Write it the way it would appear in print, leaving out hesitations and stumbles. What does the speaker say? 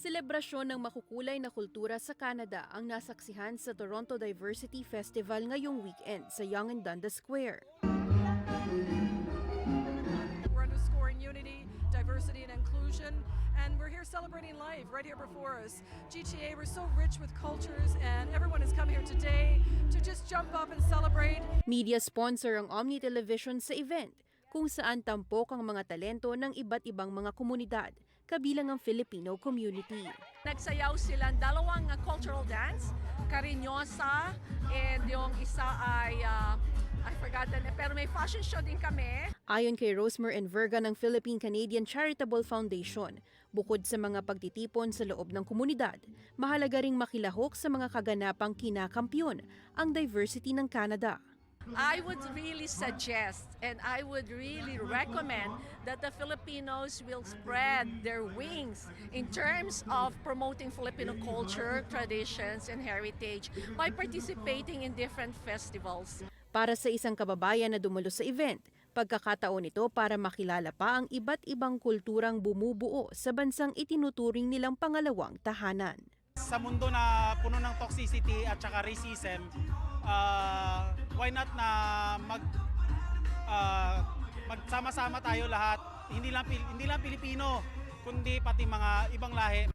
Selebrasyon ng makukulay na kultura sa Canada ang nasaksihan sa Toronto Diversity Festival ngayong weekend sa Yonge and Dundas Square. We're underscoring unity, diversity, and inclusion, and we're here celebrating life right here before us. GTA, we're so rich with cultures, and everyone has come here today to just jump up and celebrate. Media sponsor ang Omni Television sa event, kung saan tampok ang mga talento ng iba't ibang mga komunidad, kabilang ang Filipino community. Nagsayaw silang dalawang cultural dance, Cariñosa, and yung isa ay, I forgot na, pero may fashion show din kami. Ayon kay Rosemary Enverga ng Philippine-Canadian Charitable Foundation, bukod sa mga pagtitipon sa loob ng komunidad, mahalaga ring makilahok sa mga kaganapang kinakampyon ang diversity ng Canada. I would really suggest and I would really recommend that the Filipinos will spread their wings in terms of promoting Filipino culture, traditions, and heritage by participating in different festivals. Para sa isang kababayan na dumalo sa event, pagkakataon ito para makilala pa ang iba't ibang kulturang bumubuo sa bansang itinuturing nilang pangalawang tahanan. Sa mundo na puno ng toxicity at saka racism, why not na magsama-sama tayo lahat, hindi lang Pilipino, kundi pati mga ibang lahi.